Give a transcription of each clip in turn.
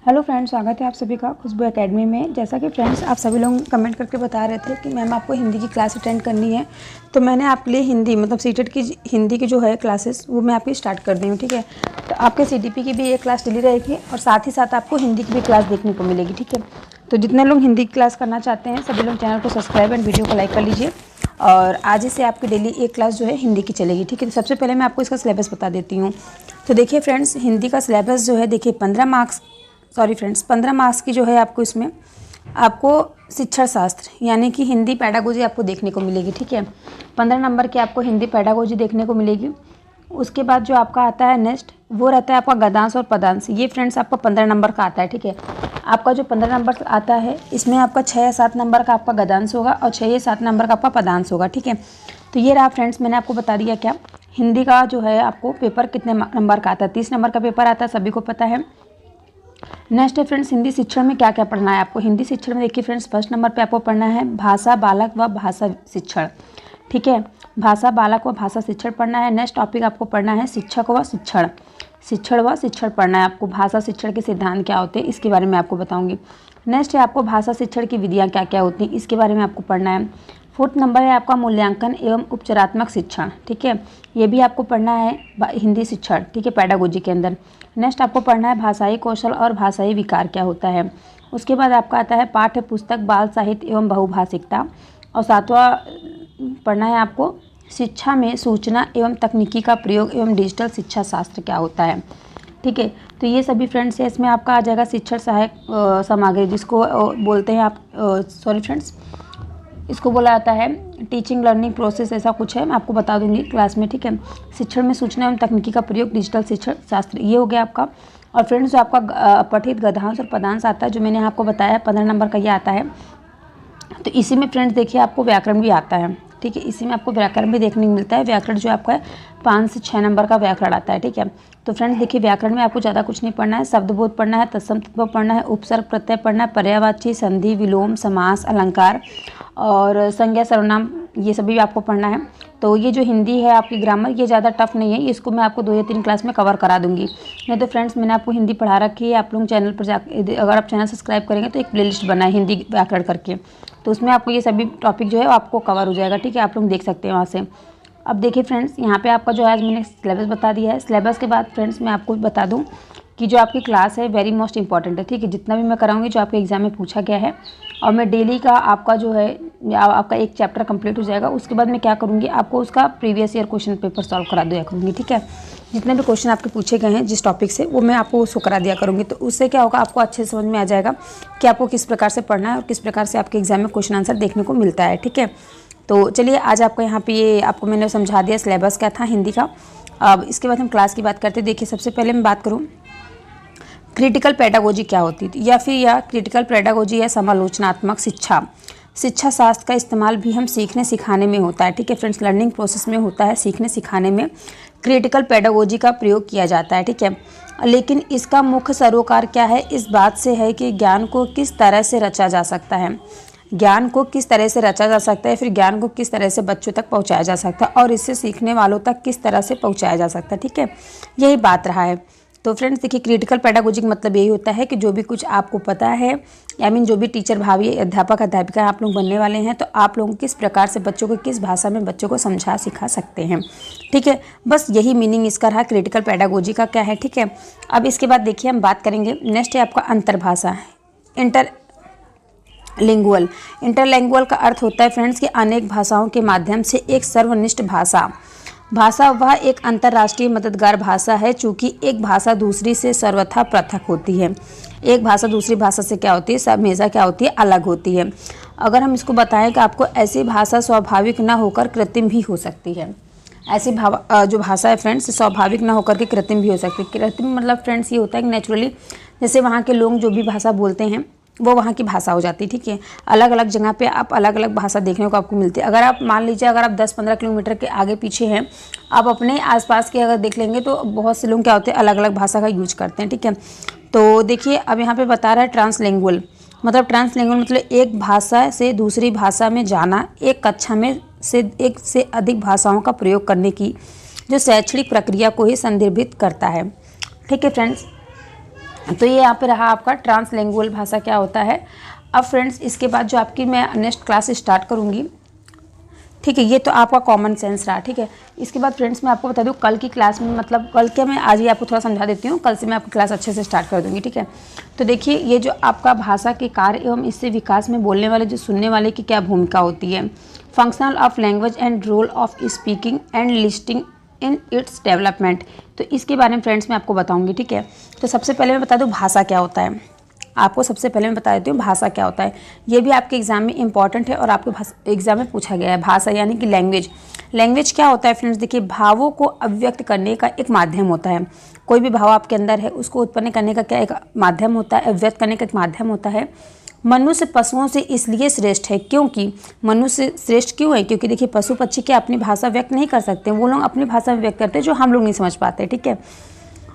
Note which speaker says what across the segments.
Speaker 1: Hello friends, स्वागत है आप सभी का खुशबू एकेडमी में। जैसा कि फ्रेंड्स आप सभी लोग कमेंट करके बता रहे थे कि मैम आपको हिंदी की क्लास अटेंड करनी है, तो मैंने आपके लिए हिंदी मतलब सीटेट की हिंदी की जो है क्लासेस वो मैं आपकी स्टार्ट कर दी हूँ। ठीक है, तो आपके सीटीपी की भी एक क्लास डेली रहेगी और साथ ही साथ आपको हिंदी की भी क्लास देखने को मिलेगी। ठीक है, तो जितने लोग हिंदी की क्लास करना चाहते हैं सभी लोग चैनल को सब्सक्राइब एंड वीडियो को लाइक कर लीजिए और आज ही से आपकी डेली एक क्लास जो है हिंदी की चलेगी। ठीक है, तो सबसे पहले मैं आपको इसका सिलेबस बता देती हूँ। तो देखिए फ्रेंड्स, हिंदी का सिलेबस जो है देखिए 15 मार्क्स की जो है आपको इसमें आपको शिक्षण शास्त्र यानी कि हिंदी पैडागोजी आपको देखने को मिलेगी। ठीक है, 15 नंबर की आपको हिंदी पैडागोजी देखने को मिलेगी। उसके बाद जो आपका आता है नेक्स्ट वो रहता है आपका गद्यांश और पदांश। ये फ्रेंड्स आपका 15 नंबर का आता है। ठीक है, आपका जो 15 नंबर आता है इसमें आपका 6 या 7 नंबर का आपका गद्यांश होगा और 6 या 7 नंबर का आपका पदांश होगा। ठीक है, तो ये रहा फ्रेंड्स, मैंने आपको बता दिया क्या हिंदी का जो है आपको पेपर कितने नंबर का आता है। 30 नंबर का पेपर आता है, सभी को पता है। नेक्स्ट है फ्रेंड्स, हिंदी शिक्षण में क्या क्या पढ़ना है आपको। हिंदी शिक्षण में देखिए फ्रेंड्स, फर्स्ट नंबर पे आपको पढ़ना है भाषा बालक व भाषा शिक्षण। ठीक है, भाषा बालक व भाषा शिक्षण पढ़ना है। नेक्स्ट टॉपिक आपको पढ़ना है शिक्षक व शिक्षण। शिक्षण व शिक्षण पढ़ना है आपको। भाषा शिक्षण के सिद्धांत क्या होते हैं इसके बारे में आपको बताऊंगी। नेक्स्ट है आपको भाषा शिक्षण की विधियाँ क्या क्या होती हैं इसके बारे में आपको पढ़ना है। फोर्थ नंबर है आपका मूल्यांकन एवं उपचारात्मक शिक्षण। ठीक है, ये भी आपको पढ़ना है हिंदी शिक्षण। ठीक है, पैडागोजी के अंदर। नेक्स्ट आपको पढ़ना है भाषाई कौशल और भाषाई विकार क्या होता है। उसके बाद आपका आता है पाठ्य पुस्तक बाल साहित्य एवं बहुभाषिकता। और सातवां पढ़ना है आपको शिक्षा में सूचना एवं तकनीकी का प्रयोग एवं डिजिटल शिक्षा शास्त्र क्या होता है। ठीक है, तो ये सभी फ्रेंड्स है। इसमें आपका आ जाएगा शिक्षण सहायक सामग्री जिसको बोलते हैं आप सॉरी फ्रेंड्स, इसको बोला जाता है टीचिंग लर्निंग प्रोसेस, ऐसा कुछ है, मैं आपको बता दूंगी क्लास में। ठीक है, शिक्षण में सूचना एवं तकनीकी का प्रयोग डिजिटल शिक्षण शास्त्र, ये हो गया आपका। और फ्रेंड्स जो आपका पठित गद्यांश और पदांश आता है जो मैंने आपको बताया 15 नंबर का ये आता है। तो इसी में फ्रेंड्स देखिए आपको व्याकरण भी आता है। ठीक है, इसी में आपको व्याकरण भी देखने को मिलता है। व्याकरण जो आपका है 5 से 6 नंबर का व्याकरण आता है। ठीक है, तो फ्रेंड्स देखिए व्याकरण में आपको ज़्यादा कुछ नहीं पढ़ना है। शब्दबोध पढ़ना है, तत्सम तत्व पढ़ना है, उपसर्ग प्रत्यय पढ़ना है, पर्यायवाची संधि विलोम समास अलंकार और संज्ञा सर्वनाम, ये सभी आपको पढ़ना है। तो ये जो हिंदी है आपकी ग्रामर ये ज़्यादा टफ नहीं है, इसको मैं आपको 2 या 3 क्लास में कवर करा दूंगी। नहीं तो फ्रेंड्स मैंने आपको हिंदी पढ़ा रखी है, आप लोग चैनल पर जाकर अगर आप चैनल सब्सक्राइब करेंगे तो एक प्लेलिस्ट बना है हिंदी व्याकरण करके, तो उसमें आपको ये सभी टॉपिक जो है आपको कवर हो जाएगा। ठीक है, आप लोग देख सकते हैं वहाँ से। अब देखिए फ्रेंड्स, यहाँ पे आपका जो है आज मैंने सिलेबस बता दिया है। सिलेबस के बाद फ्रेंड्स मैं आपको बता दूँ कि जो आपकी क्लास है वेरी मोस्ट इंपॉर्टेंट है। ठीक है, जितना भी मैं कराऊंगी जो आपके एग्जाम में पूछा गया है और मैं डेली का आपका जो है आपका एक चैप्टर कंप्लीट हो जाएगा। उसके बाद मैं क्या करूँगी, आपको उसका previous year question paper solve करा दिया करूँगी। ठीक है, जितने भी क्वेश्चन आपके पूछे गए हैं जिस टॉपिक से वो मैं आपको उसको करा दिया करूँगी। तो उससे क्या होगा, आपको अच्छे से समझ में आ जाएगा कि आपको किस प्रकार से पढ़ना है और किस प्रकार से आपके एग्जाम में क्वेश्चन आंसर देखने को मिलता है। ठीक है, तो चलिए आज आपको यहाँ पे ये आपको मैंने समझा दिया सिलेबस क्या था हिंदी का। अब इसके बाद हम क्लास की बात करते हैं। देखिए सबसे पहले मैं बात करूँ क्रिटिकल पेडागोजी क्या होती थी या फिर या क्रिटिकल पेडागोजी या समालोचनात्मक शिक्षा। शिक्षा शास्त्र का इस्तेमाल भी हम सीखने सिखाने में होता है। ठीक है फ्रेंड्स, लर्निंग प्रोसेस में होता है, सीखने सिखाने में क्रिटिकल पेडागोजी का प्रयोग किया जाता है। ठीक है, लेकिन इसका मुख्य सरोकार क्या है, इस बात से है कि ज्ञान को किस तरह से रचा जा सकता है, ज्ञान को किस तरह से रचा जा सकता है, फिर ज्ञान को किस तरह से बच्चों तक पहुंचाया जा सकता है और इससे सीखने वालों तक किस तरह से पहुंचाया जा सकता है। ठीक है, यही बात रहा है। तो फ्रेंड्स देखिए क्रिटिकल पेडागोजी का मतलब यही होता है कि जो भी कुछ आपको पता है जो भी टीचर भावी अध्यापक अध्यापिका आप लोग बनने वाले हैं तो आप लोग किस प्रकार से बच्चों को किस भाषा में बच्चों को समझा सिखा सकते हैं। ठीक है, बस यही मीनिंग इसका रहा क्रिटिकल पेडागोजी का क्या है। ठीक है, अब इसके बाद देखिए हम बात करेंगे नेक्स्ट है आपका अंतर्भाषा इंटरलिंगुअल। इंटरलिंगुअल का अर्थ होता है फ्रेंड्स कि अनेक भाषाओं के माध्यम से एक सर्वनिष्ठ भाषा वह एक अंतर्राष्ट्रीय मददगार भाषा है। चूँकि एक भाषा दूसरी से सर्वथा पृथक होती है, एक भाषा दूसरी भाषा से क्या होती है, हमेशा क्या होती है, अलग होती है। अगर हम इसको बताएं कि आपको ऐसी भाषा स्वाभाविक ना होकर कृत्रिम भी हो सकती है। ऐसी जो भाषा है फ्रेंड्स स्वाभाविक ना होकर के कृत्रिम भी हो सकती है। कृत्रिम मतलब फ्रेंड्स ये होता है कि नेचुरली जैसे वहाँ के लोग जो भी भाषा बोलते हैं वो वहाँ की भाषा हो जाती है। ठीक है, अलग अलग जगह पे आप अलग अलग भाषा देखने को आपको मिलती है। अगर आप मान लीजिए अगर आप 10-15 किलोमीटर के आगे पीछे हैं, आप अपने आसपास के अगर देख लेंगे तो बहुत से लोग क्या होते हैं अलग अलग भाषा का यूज करते हैं। ठीक है, तो देखिए अब यहाँ पे बता रहा है ट्रांसलिंगुअल मतलब एक भाषा से दूसरी भाषा में जाना, एक कक्षा में से एक से अधिक भाषाओं का प्रयोग करने की जो शैक्षणिक प्रक्रिया को ही संदर्भित करता है। ठीक है फ्रेंड्स, तो ये यहाँ पे रहा आपका ट्रांसलिंगुअल भाषा क्या होता है। अब फ्रेंड्स इसके बाद जो आपकी मैं नेक्स्ट क्लास स्टार्ट करूँगी, ठीक है, ये तो आपका कॉमन सेंस रहा, ठीक है। इसके बाद फ्रेंड्स मैं आपको बता दूँ कल की क्लास में, मतलब कल क्या, मैं आज ही आपको थोड़ा समझा देती हूँ, कल से मैं आपकी क्लास अच्छे से स्टार्ट कर दूँगी, ठीक है। तो देखिए ये जो आपका भाषा के कार्य एवं इससे विकास में बोलने वाले जो सुनने वाले की क्या भूमिका होती है, functional of language and role of speaking and listening in its development, तो इसके बारे में फ्रेंड्स मैं आपको बताऊँगी, ठीक है। तो सबसे पहले मैं बता दूँ भाषा क्या होता है, आपको सबसे पहले मैं बता देती हूँ भाषा क्या होता है। ये भी आपके एग्जाम में इंपॉर्टेंट है और आपके एग्जाम में पूछा गया है। भाषा यानी कि लैंग्वेज, लैंग्वेज क्या होता है फ्रेंड्स, देखिए भावों को अभिव्यक्त करने का एक माध्यम होता है। कोई भी भाव आपके अंदर है उसको उत्पन्न करने का क्या एक माध्यम होता है, अभिव्यक्त करने का एक माध्यम होता है। मनुष्य पशुओं से इसलिए श्रेष्ठ है, क्योंकि मनुष्य श्रेष्ठ क्यों है, क्योंकि देखिए पशु पक्षी क्या अपनी भाषा व्यक्त नहीं कर सकते, वो लोग अपनी भाषा में व्यक्त करते हैं जो हम लोग नहीं समझ पाते, ठीक है।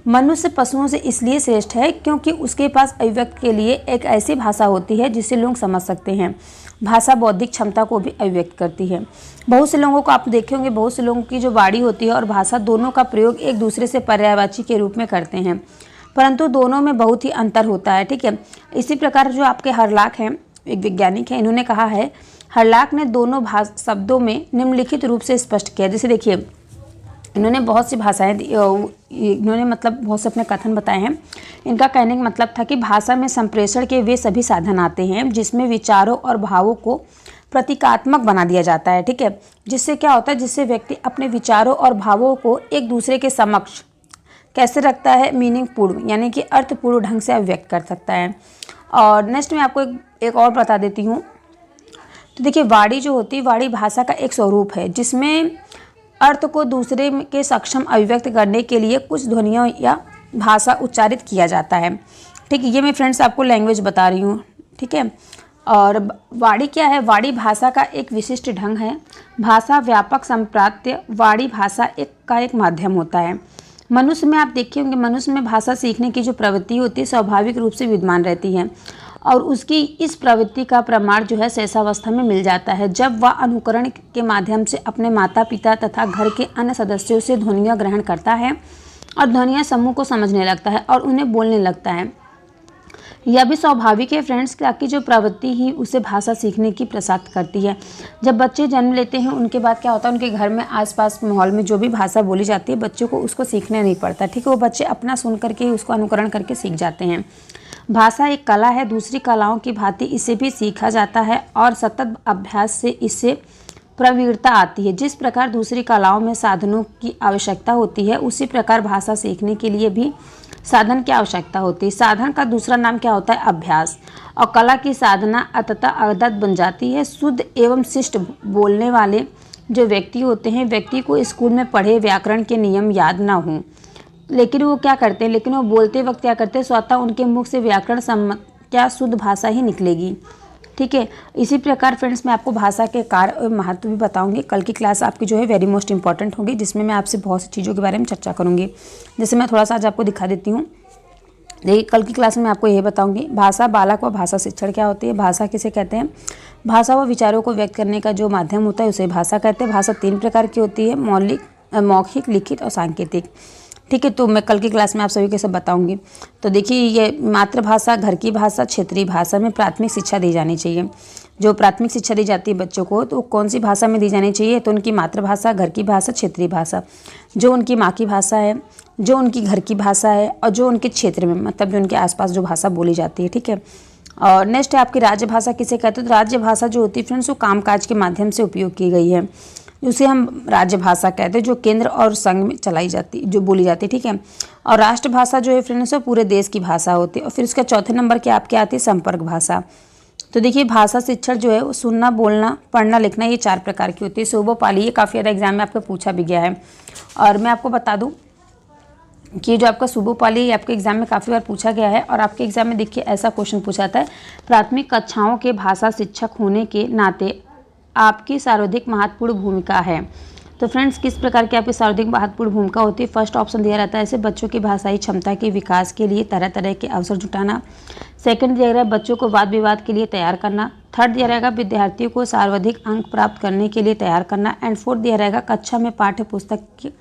Speaker 1: मनुष्य पशुओं से इसलिए श्रेष्ठ है क्योंकि उसके पास अभिव्यक्त के लिए एक ऐसी भाषा होती है जिसे लोग समझ सकते हैं। भाषा बौद्धिक क्षमता को भी अभिव्यक्त करती है। बहुत से लोगों को आप देखे होंगे, बहुत से लोगों की जो वाणी होती है और भाषा दोनों का प्रयोग एक दूसरे से पर्यायवाची के रूप में करते हैं, परंतु दोनों में बहुत ही अंतर होता है, ठीक है। इसी प्रकार जो आपके हरलाख हैं, एक वैज्ञानिक हैं, इन्होंने कहा है, हरलाख ने दोनों शब्दों में निम्नलिखित रूप से स्पष्ट किया। जैसे देखिए इन्होंने बहुत सी भाषाएं, इन्होंने मतलब बहुत से अपने कथन बताए हैं। इनका कहने का मतलब था कि भाषा में संप्रेषण के वे सभी साधन आते हैं जिसमें विचारों और भावों को प्रतीकात्मक बना दिया जाता है, ठीक है। जिससे क्या होता है, जिससे व्यक्ति अपने विचारों और भावों को एक दूसरे के समक्ष कैसे रखता है, मीनिंगपूर्ण यानी कि अर्थपूर्ण ढंग से अभिव्यक्त कर सकता है। और नेक्स्ट मैं आपको एक और बता देती हूँ। तो देखिए वाणी जो होती है, वाणी भाषा का एक स्वरूप है जिसमें अर्थ को दूसरे के सक्षम अभिव्यक्त करने के लिए कुछ ध्वनियों या भाषा उच्चारित किया जाता है, ठीक है। ये मैं फ्रेंड्स आपको लैंग्वेज बता रही हूँ, ठीक है। और वाणी क्या है, वाणी भाषा का एक विशिष्ट ढंग है। भाषा व्यापक संप्राप्य वाणी भाषा एक माध्यम होता है। मनुष्य में आप देखे होंगे, मनुष्य में भाषा सीखने की जो प्रवृत्ति होती है स्वाभाविक रूप से विद्यमान रहती है और उसकी इस प्रवृत्ति का प्रमाण जो है शैशवावस्था में मिल जाता है, जब वह अनुकरण के माध्यम से अपने माता पिता तथा घर के अन्य सदस्यों से ध्वनियाँ ग्रहण करता है और ध्वनियाँ समूह को समझने लगता है और उन्हें बोलने लगता है। यह भी स्वाभाविक है फ्रेंड्स, ताकि जो प्रवृत्ति ही उसे भाषा सीखने की प्रसाद करती है। जब बच्चे जन्म लेते हैं उनके बाद क्या होता है, उनके घर में आसपास माहौल में जो भी भाषा बोली जाती है बच्चों को उसको सीखना नहीं पड़ता, ठीक है। वो बच्चे अपना सुन करके उसको अनुकरण करके सीख जाते हैं। भाषा एक कला है, दूसरी कलाओं की भांति इसे भी सीखा जाता है और सतत अभ्यास से इससे प्रवीणता आती है। जिस प्रकार दूसरी कलाओं में साधनों की आवश्यकता होती है, उसी प्रकार भाषा सीखने के लिए भी साधन की आवश्यकता होती है। साधन का दूसरा नाम क्या होता है, अभ्यास। और कला की साधना अंततः आदत बन जाती है। शुद्ध एवं शिष्ट बोलने वाले जो व्यक्ति होते हैं, व्यक्ति को स्कूल में पढ़े व्याकरण के नियम याद ना हों, लेकिन वो क्या करते हैं, लेकिन वो बोलते वक्त क्या करते हैं, स्वतः उनके मुख से व्याकरण सम्मत क्या शुद्ध भाषा ही निकलेगी, ठीक है। इसी प्रकार फ्रेंड्स मैं आपको भाषा के कार्य और महत्व भी बताऊंगी। कल की क्लास आपकी जो है वेरी मोस्ट इंपॉर्टेंट होगी, जिसमें मैं आपसे बहुत सी चीज़ों के बारे में चर्चा करूंगी। जैसे मैं थोड़ा सा आज आपको दिखा देती हूँ। देखिए कल की क्लास में मैं आपको यही बताऊंगी, भाषा बालक व भाषा शिक्षण क्या होती है। भाषा किसे कहते हैं, भाषा व विचारों को व्यक्त करने का जो माध्यम होता है उसे भाषा कहते हैं। भाषा 3 प्रकार की होती है, मौखिक, लिखित और सांकेतिक, ठीक है। तो मैं कल की क्लास में आप सभी को सब बताऊंगी। तो देखिए ये मातृभाषा, घर की भाषा, क्षेत्रीय भाषा में प्राथमिक शिक्षा दी जानी चाहिए। जो प्राथमिक शिक्षा दी जाती है बच्चों को, तो कौन सी भाषा में दी जानी चाहिए, तो उनकी मातृभाषा, घर की भाषा, क्षेत्रीय भाषा, जो उनकी माँ की भाषा है, जो उनकी घर की भाषा है और जो उनके क्षेत्र में मतलब जो उनके आसपास जो भाषा बोली जाती है, ठीक है। और नेक्स्ट है आपकी राज्य भाषा किसे कहते हैं। तो राज्य भाषा जो होती है फ्रेंड्स वो कामकाज के माध्यम से उपयोग की गई है, उसे हम राज्य भाषा कहते हैं, जो केंद्र और संघ में चलाई जाती, जो बोली जाती है, ठीक है। और राष्ट्रभाषा जो है फ्रेंड्स वो पूरे देश की भाषा होती है। और फिर उसका चौथे नंबर के आपके आती है संपर्क भाषा। तो देखिए भाषा शिक्षण जो है वो सुनना, बोलना, पढ़ना, लिखना, ये 4 प्रकार की होती है। सोबोपाली, ये काफ़ी ज़्यादा एग्जाम में आपको पूछा भी गया है। और मैं आपको बता दूँ कि जो आपका सुबोपाली आपके एग्जाम में काफ़ी बार पूछा गया है। और आपके एग्जाम में देखिए ऐसा क्वेश्चन पूछा था, प्राथमिक कक्षाओं के भाषा शिक्षक होने के नाते आपकी सर्वाधिक महत्वपूर्ण भूमिका है। तो फ्रेंड्स किस प्रकार की आपकी सर्वाधिक महत्वपूर्ण भूमिका होती है। फर्स्ट ऑप्शन दिया रहता है ऐसे बच्चों की भाषाई क्षमता के विकास के लिए तरह तरह के अवसर जुटाना। सेकंड दिया गया बच्चों को वाद विवाद के लिए तैयार करना। थर्ड दिया रहेगा विद्यार्थियों को सर्वाधिक अंक प्राप्त करने के लिए तैयार करना। एंड फोर्थ दिया रहेगा कक्षा में पाठ्य पुस्तक की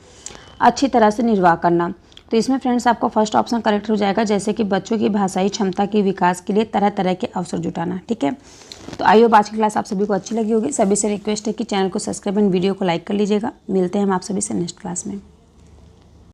Speaker 1: अच्छी तरह से निर्वाह करना। तो इसमें फ्रेंड्स आपका फर्स्ट ऑप्शन करेक्ट हो जाएगा, जैसे कि बच्चों की भाषाई क्षमता के विकास के लिए तरह तरह के अवसर जुटाना। ठीक है, तो आई होप आज की क्लास आप सभी को अच्छी लगी होगी। सभी से रिक्वेस्ट है कि चैनल को सब्सक्राइब एंड वीडियो को लाइक कर लीजिएगा। मिलते हैं हम आप सभी से नेक्स्ट क्लास में।